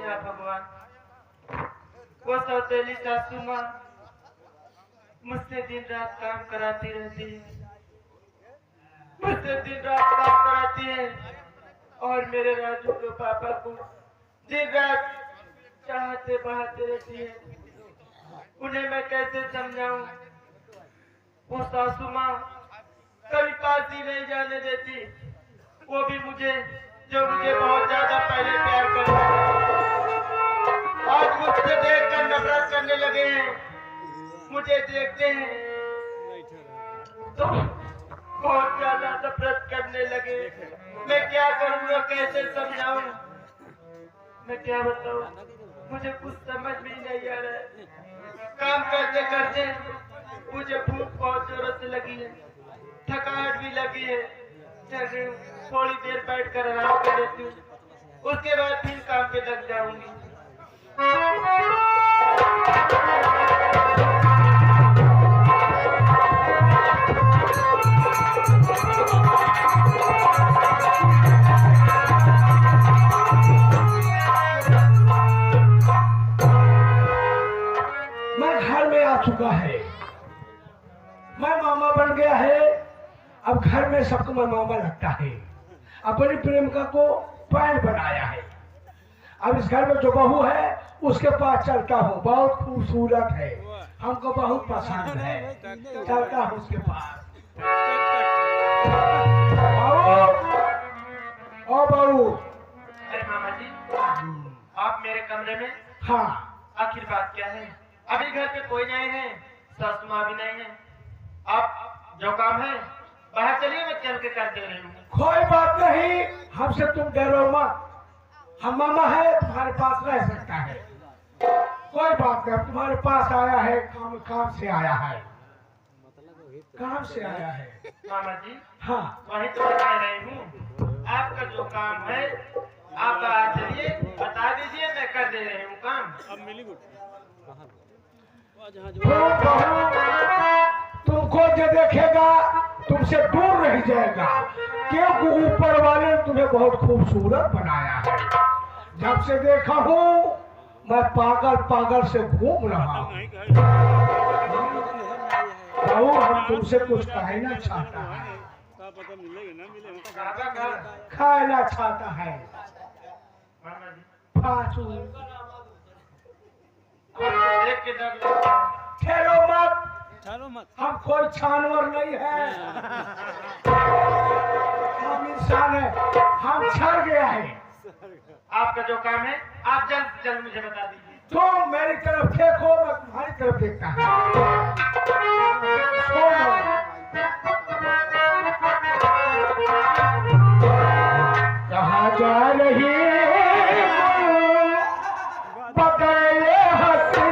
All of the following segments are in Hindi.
या भगवान, वो सौतेली सासू माँ मुझसे दिन रात काम कराती रहती है, मुझसे दिन रात काम कराती है और मेरे राजू के पापा को दिन रात चाहते बहाते रहती है। उन्हें मैं कैसे समझाऊं? वो सासू माँ कभी पास ही नहीं जाने देती, वो भी मुझे, जो मुझे बहुत ज्यादा पहले प्यार करती थी, आज मुझसे देखकर नफरत करने लगे हैं। मुझे देखते हैं तो बहुत ज्यादा नफरत करने लगे। मैं क्या करूँगा, कैसे समझाऊं? मैं क्या बताऊं? मुझे कुछ समझ में ही नहीं आ रहा है। काम करते करते मुझे भूख बहुत जोरों से लगी है, थकावट भी लगी है। थोड़ी देर बैठकर आराम कर लेती हूँ, उसके बाद फिर काम पे लग जाऊंगी। मैं घर में आ चुका है, मैं मामा बन गया है। अब घर में सबको मैं मामा लगता है। अपनी प्रेमिका को पैर बनाया है। अब इस घर में जो बहू है उसके पास चलता हूँ, बहुत खूबसूरत है, हमको बहुत पसंद है, चलता हूँ उसके पास। ओ बहू। अरे मामा जी, आप मेरे कमरे में? हाँ। आखिर बात क्या है? अभी घर पे कोई नहीं है, सासू माँ भी नहीं है। आप जो काम है बाहर चलिए, मैं चल के कर दे रही हूँ। कोई बात नहीं, हमसे तुम डरो मत। हम मामा है, तुम्हारे पास रह सकता है। कोई बात नहीं, तुम्हारे पास आया है, काम से आया है, काम से आया है। मामा जी, हाँ, वही तो मैं कह रही हूँ। आपका जो काम है आप बाहर चलिए, बता दीजिए, मैं कर दे रही हूँ काम। अब मिली गुट तुमको जो देखेगा तुमसे दूर रह जाएगा, क्योंकि ऊपर वाले ने तुम्हें बहुत खूबसूरत बनाया है। जब से देखा हूँ मैं पागल पागल से घूम रहा हूँ। हम तुमसे कुछ कहना चाहता है, पता मिलेगा ना मिलेगा, खाना चाहता है। फासू देख के डर लगता है। ठहरो मत, चलो मत। हम कोई जानवर नहीं है, हम इंसान है, हम छड़ गया है। आपका जो काम है आप जल्द से जल्द मुझे बता दीजिए। तुम मेरी तरफ देखो, मैं तुम्हारी तरफ देखता हूँ। कहाँ जा रही बदले हंसी,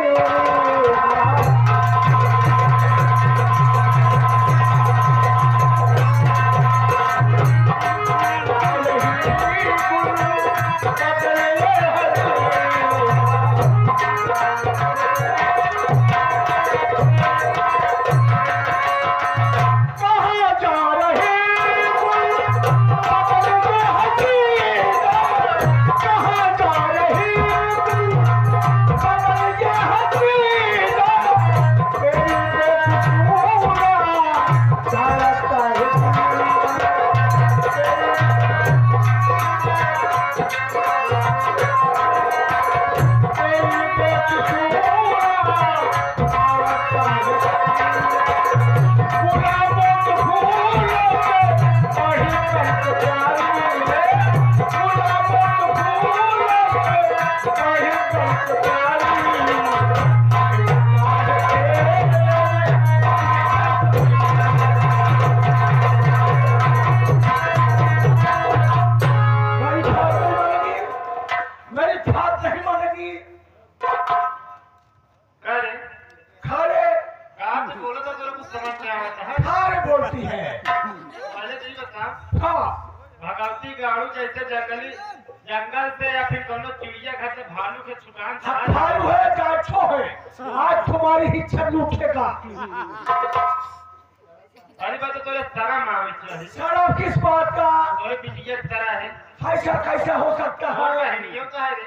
भगवती गाड़ू जैसे जंगल से या फिर कोनो चिड़िया घर से भालू के छुटान भालू है गाछो है, आज तुम्हारी ही छल उठेगा। अरे बात तो तोरे सारा मावे चाहिए शराब किस बात का? तोरे बिटिया तरह है ऐसा कैसा हो सकता और है? कहानियों का है रे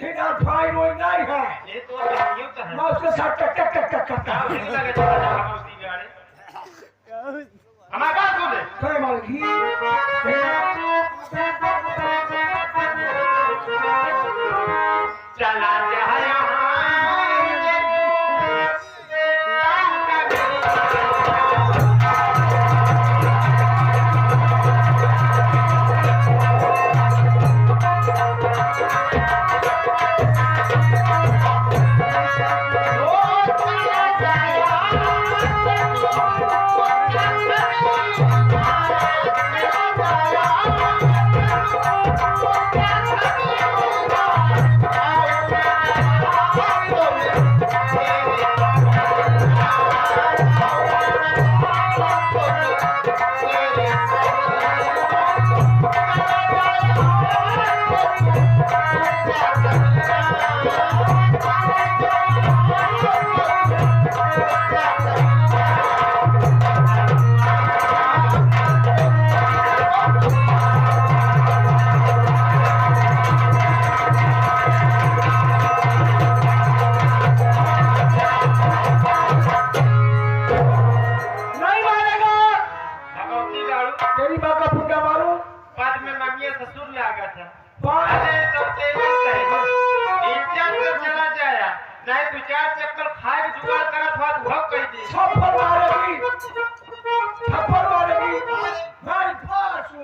हिना भाई वो नहीं है। ये तो कहानियों का है मैं उसके साथ टक टक टक टक करता क्या हूँ। नहीं लगे तो हम उसकी गाड़ी हमारा बात सुन ले काय मालकी चला जा तेरी माँ का फुंडा मारो। बाद में मम्मी ससुर ले आ गया था बात अरे सब तेरी है इज्जत से चला जाया नहीं दो चार चक्कर खाए के जुगाड़ करत हुआ तो भग कही दी थप्पड़ मारेगी, थप्पड़ मारेगी। भाई फासू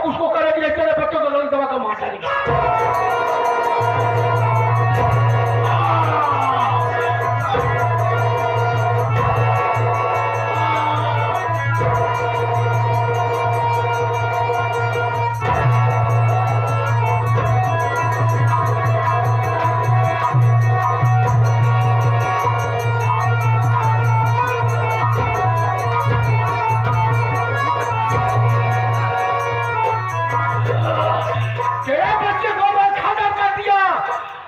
उसको करेगी तेरे बच्चों को लोन दवा का मार डालेगी।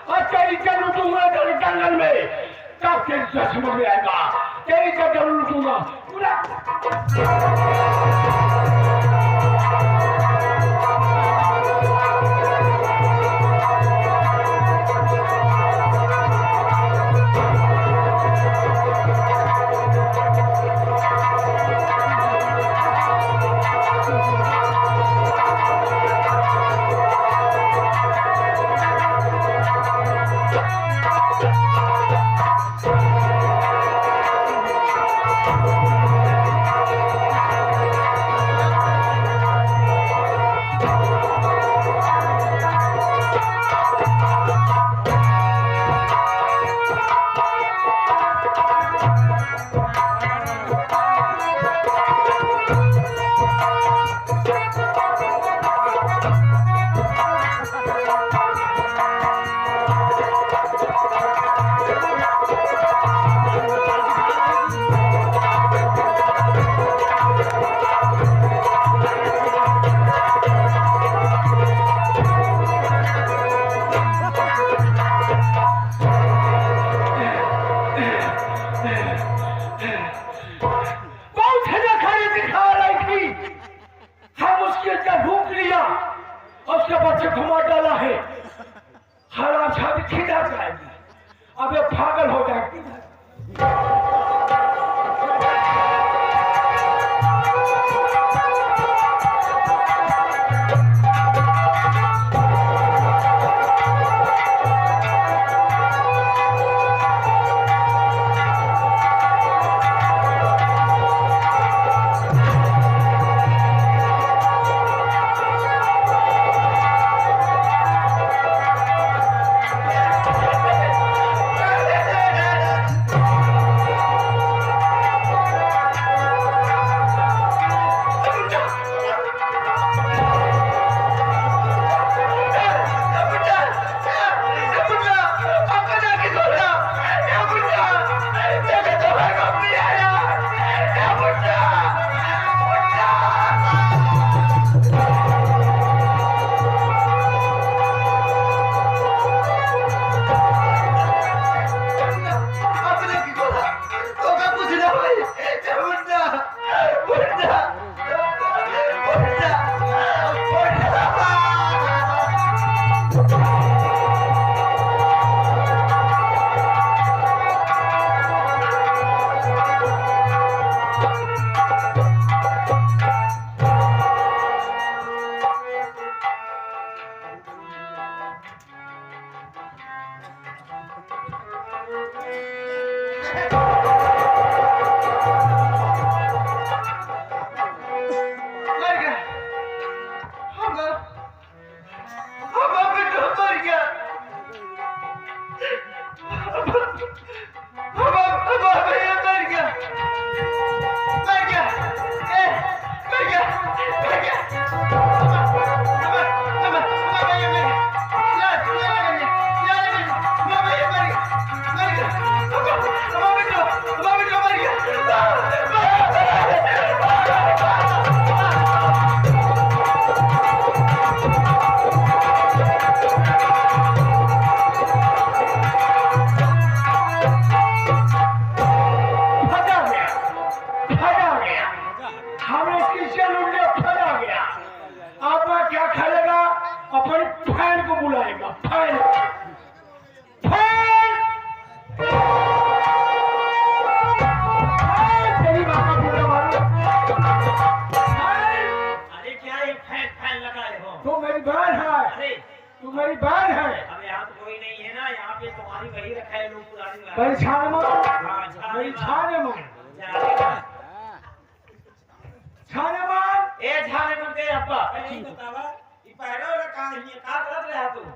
और तेरी इज्जत लूटूंगा तेरे जंगल में, तब तेरी इज्जत समझ में आएगा, तेरी इज्जत जरूर लूटूंगा पूरा। उसके बच्चे को मार डाला है, हराम शादी खिला जाएगी, अब ये पागल हो जाएगी।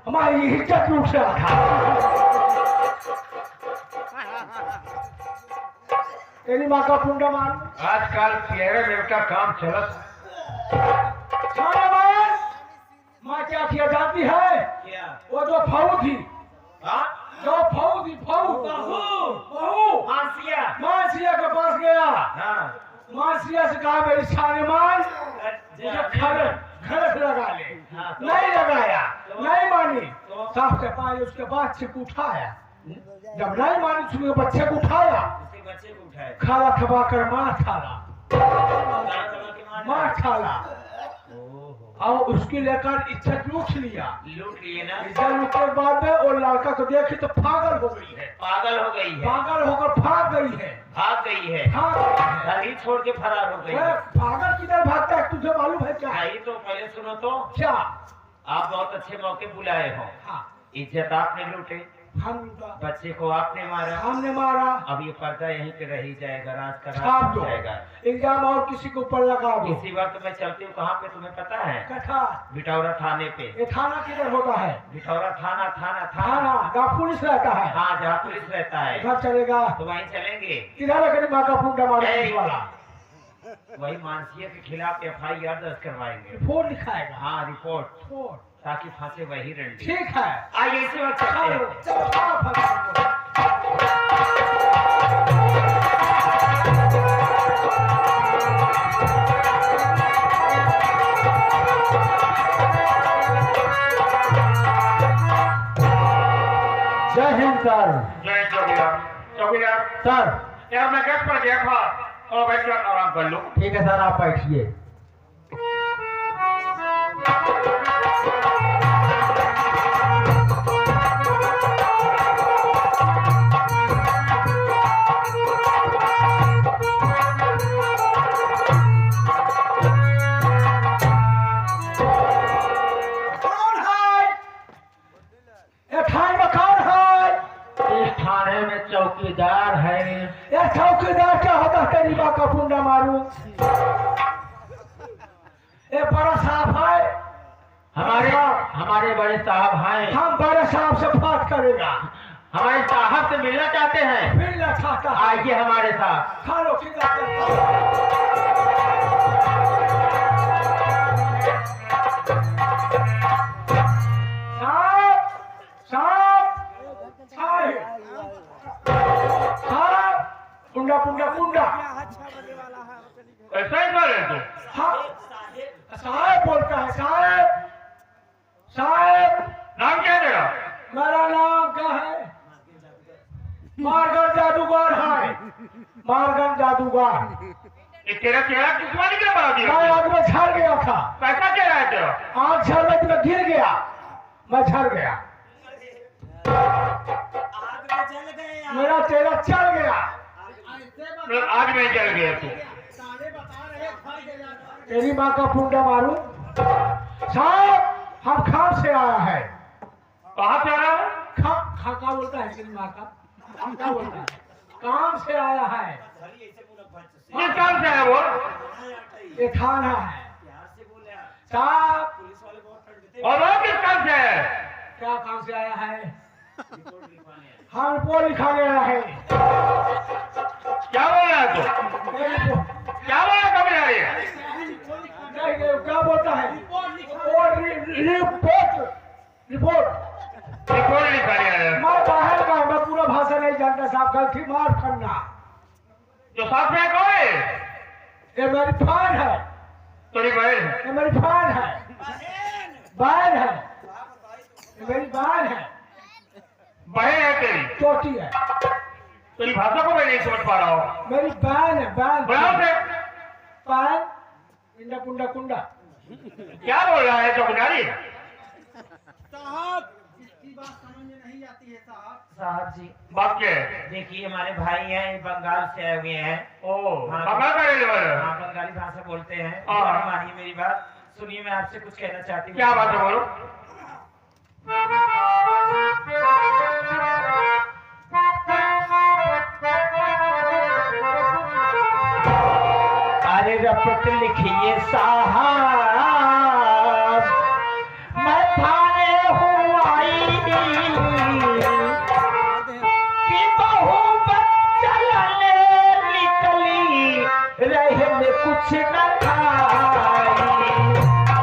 हमारी इज्जत लूट रहा था। तेरी माँ का पुंडा मार। आजकल तेरे मेरे का काम चलत। माँ क्या किया जाती है? क्या? वो जो फाऊ थी, जो फाऊ थी, फाऊ मासिया के पास गया। मासिया से कहा मेरी शानेमान मुझे खरस लगा ले। नहीं लगाया, नहीं मानी। साफ सफाई, उसके बाद से उठाया, जब नहीं मानी उसके बच्चे को उठाया, उसी बच्चे को उठाए, खाला खबा कर मार खाला, मार खाला, और उसकी लेकर इज्जत लूट लिया। लूट लिए ना, इज्जत लूटने के बाद में वो लड़का को देखी तो पागल हो गई है, पागल हो गई है, पागल होकर भाग गई है, भाग गई है, भाग गई है। घर ही छोड़ के फरार हो गई ए, है। पागल किधर भागता है तुझे मालूम है क्या? भाई तो पहले सुनो तो, क्या? आप बहुत अच्छे मौके बुलाए हो, हाँ, इज्जत आपने लूटे, हम लूटा, बच्चे को आपने मारा, हमने मारा, अब ये पर्दा यहीं पे रह ही जाएगा, राज का छाप राज दो, हो जाएगा। इल्जाम और किसी के ऊपर लगा दो। इसी वक्त मैं चलती हूँ, कहाँ पे तुम्हें पता है? कथा, बिटौरा थाने पे। ये थाना किधर होता है? बिटौरा थाना, थाना थाना, जहाँ पुलिस रहता है। हाँ, जहाँ पुलिस रहता है, घर चलेगा तो वहीं चलेंगे। किधर है माँ का फूटा मारने वाला? वही मानसिया के खिलाफ FIR दर्ज करवाएंगे। रिपोर्ट लिखाएगा। हाँ, रिपोर्ट, रिपोर्ट, ताकि फांसे वही रंडी। ठीक है, आइए इसी वक्त चलते चलो हैं। चलो आओ फटाफट। जय हिंद सर। जय चौकीदार। चौकीदार सर यार, मैं गेट पर गया था और बैठ कर आराम कर लो। ठीक है सर, आप बैठिए। कौन है? ये थाने में कौन है? इस थाने में चौकीदार है। ये चौकीदार क्या होता है? तेरी माँ का फुंडा मारू। ये बड़ा साहब है, हमारे बड़े साहब हैं। हम बड़े साहब से बात करेगा। हमारे साहब से मिलना चाहते हैं, फिर न खाता है। आइए हमारे साथ। खा लो सीधा चलता। साहब, साहब, साहब, साहब, कुंडा कुंडा कुंडा। ऐसा ही कर रहे थे। हाँ, साहब बोलता है, साहब, साहब। नाम क्या है तेरा? मेरा नाम क्या है? मारगन जादूगर है, मारगन जादूगर। ये तेरा चेहरा किस वाली का बना दिया? मैं आग में झड़ गया था, कैसा चेहरा है तेरा? आग झड़ में तो गिर गया, मैं झड़ गया, मेरा चेहरा चल गया। मतलब आज में जल गया तू। तेरी माँ का फुंडा मारू। साहब, हम खाम से आया है। कहाँ से आ रहा है? खा खा का बोलता है तेरी माँ का? हम क्या बोलता है? काम से आया है। किस काम से आया वो? ये थाना है। साहब, और वो किस काम से आया है? क्या काम से आया है? हम रिपोर्ट लिखाने आया है। क्या बोल रहा है तू? ये रिपोर्ट- क्या बोल रहा है? कभी आ रही है? नहीं, क्या बोलता है? Report, report. रिपोर्ट लिखाने आया है। मैं बाहर का, मैं पूरा भाषा नहीं जानता साहब, गलती माफ करना। जो साथ में है कौन है? ये मेरी बहन है, तेरी बहन है। ये मेरी बहन है, बहन है, ये मेरी बहन है, बहन है तेरी। छोटी है, तेरी भाषा को मैं नहीं समझ पा रहा हूँ। मेरी बहन है, बहन। बहन से बहन, कुंडा कुंडा कुंडा। क्या बोल रहा है चौकीदारी? साहब जी, बात क्या है? देखिए हमारे भाई हैं, ये बंगाल से आए हुए हैं। ओ, बंगाल का रहने वाला है। हाँ, बंगाली भाषा बोलते हैं। हाँ। और मानिए मेरी बात, सुनिए, मैं आपसे कुछ कहना चाहती हूँ। क्या बात है बोलो? अरे रपट लिखिए साहब, मैं थाने हूँ आई कि बहू बच्चा ले निकली, रहे में कुछ न खाई।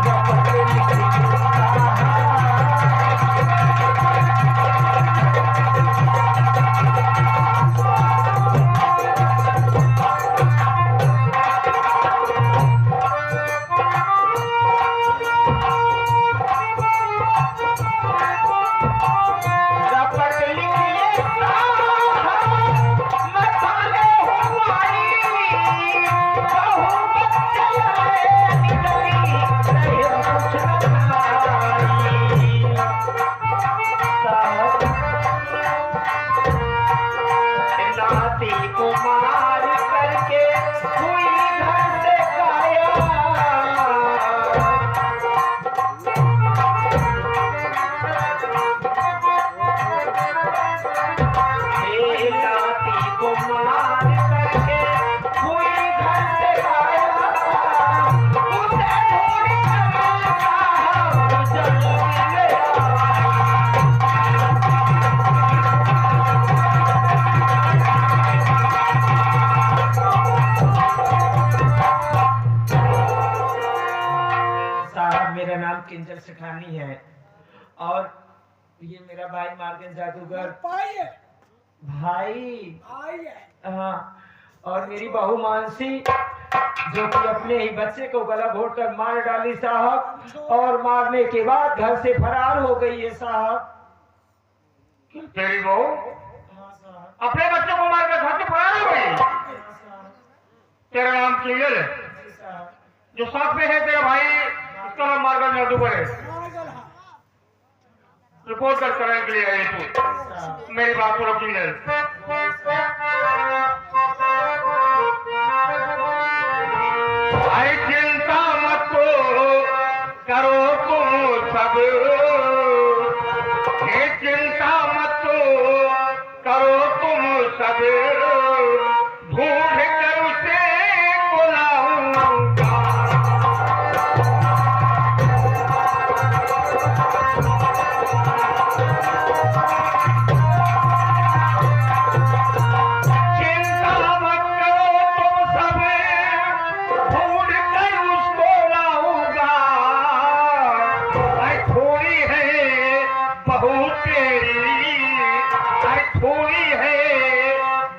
रपट लिखिए साहब, को मार करके हुई घर से काया। हे नाती को मार करके हुई घर से काया। उसे थोड़ी तमाशा जल्दी ले आया। साहब मेरा नाम किंजल सेठानी है और ये मेरा भाई मार्गन जादूगर भाई। हाँ, और मेरी बहू मानसी जो कि अपने ही बच्चे को गला घोट कर मार डाली साहब, और मारने के बाद घर से फरार हो गई है साहब। तेरी बहू हाँ साहब। अपने बच्चों को मारकर घर से फरार हो गई। हाँ साहब। तेरा नाम किंजल है, जी साहब। जो साथ में है तेरा भाई उसका नाम मार्गन जादूगर है। रिपोर्ट दर्ज कराने के लिए आई तू। साहब। मेरी बात सुनो किंजल। भाई चिंता मत करो तुम सब, ये चिंता मत करो तुम सब, ढूंढ कर उसे बुलाऊंगा। चिंता मत करो तुम सब, ढूंढ कर उसको लाऊंगा। आई थोड़ी है बहू तेरी, आई थोड़ी है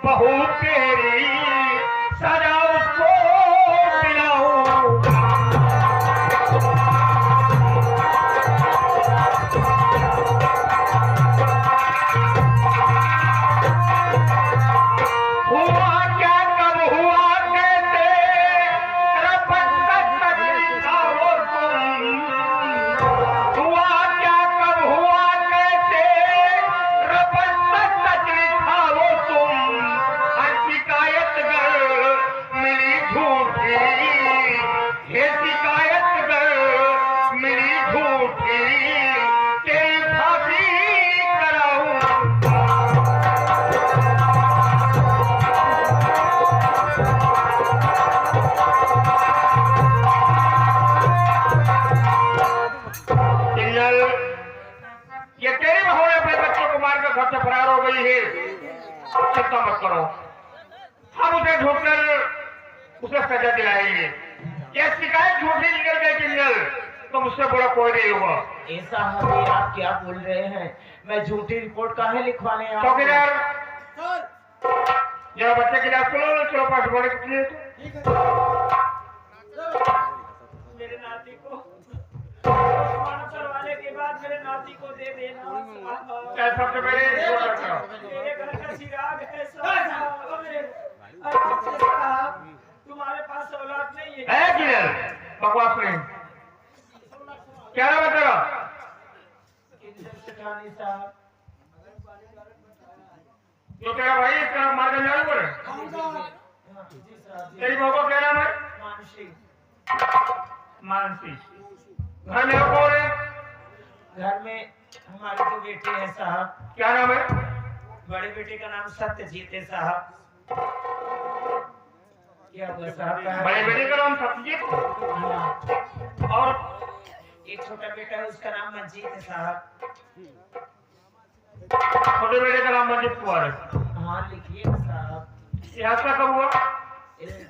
बहू तेरी, सजा उसको दिलाऊंगा। हुआ क्या कब हुआ कैसे, रब तक लिखाओ तुम। हुआ क्या कब हुआ कैसे, रब तक लिखाओ तुम। हर शिकायत गर मिली झूठी, ये शिकायत गर मिली झूठी, तेरी फांसी कराऊं। किंजल, ये तेरी बहू ने अपने बच्चों को मारकर घर से फरार हो गई है। चिंता मत करो, हम उसे ढूंढकर उसे सजा दिलाएंगे। ये शिकायत झूठी निकल गई किंजल, तो मुझसे बड़ा कोई नहीं हुआ। ऐसा हमें आप क्या बोल रहे हैं? मैं झूठी रिपोर्ट काहे लिखवाने आया? चौकीदार जरा बच्चे की जांच करो, चलो पास बढ़े के लिए। मेरे नाती को पोस्टमार्टम करवाने के बाद मेरे नाती को दे देना। क्या सबसे पहले रिपोर्ट कराओ। मेरे घर का चिराग है साहब। साहब, तुम्हारे पास औलाद नहीं है? है किंजल, बकवास नहीं। क्या नाम है तेरा? किंजल सेठानी साहब। जो तेरा भाई इसका नाम मार्गन जादूगर है। हाँ, जी साहब। जी। तेरी बहू का क्या नाम है? मानसी। मानसी। घर में और कौन है? घर में हमारे दो बेटे हैं साहब। क्या नाम है? बड़े बेटे का नाम सत्यजीत है साहब। क्या हुआ साहब? बड़े बेटे का नाम सत्यजीत हाँ। और एक छोटा बेटा है उसका नाम मंजीत है साहब। छोटे बेटे का नाम मंजीत कुमार है। हाँ लिखिए ना साहब। ये हादसा कब हुआ?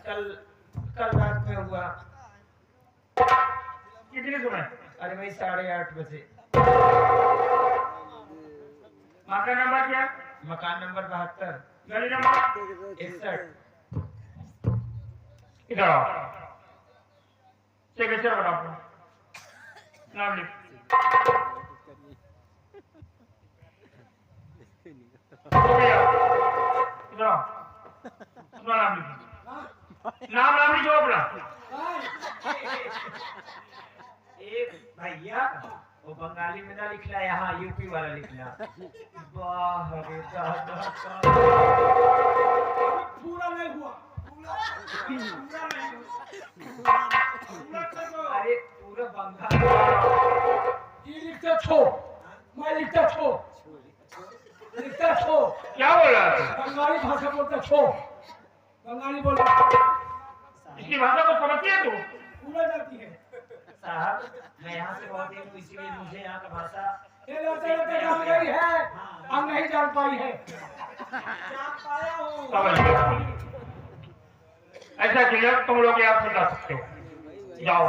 कल रात में हुआ। कितने समय? अरे भाई 8:30 बजे। मकान नंबर क्या? मकान नंबर 72, गली नंबर 61। इधर आओ। सिग्नेचर बताओ अपना। नाम लिख। हो गया। इधर आओ। अपना नाम लिख। नाम लिखो अपना। एक भैया वो बंगाली में ना लिखना, यहाँ यूपी वाला लिखना। वाह रे दादा पूरा नहीं हुआ, अरे पूरा बंगाल ये लिखता छो, मैं लिखता छो, लिखता छो, क्या बोल रहा है? बंगाली भाषा बोलता छो, बंगाली बोलता इसकी भाषा को समझती है तू? पूरा जाती है। साहब मैं यहाँ से बहुत ही हूँ, इसलिए मुझे यहाँ का भाषा ये लड़ते लड़ते जान गई है, हम नहीं जान पाई है। समझ गया। ऐसा क्लियर तुम लोग यहाँ से जा सकते हो, जाओ।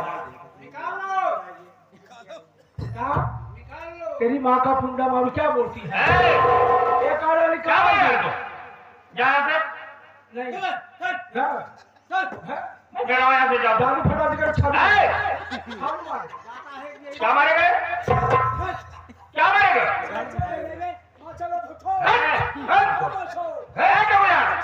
तेरी माँ का पुंडा मारू क्या बोलती है? ए, ये काला क्या निकाल बोल रहा दे। है तू? जा यहाँ से, नहीं मेरा यहाँ से जाओ। दारू फटा देकर छाड़ ए, हम मारे। क्या मारेंगे? क्या मारेंगे? चलो क्या बोला?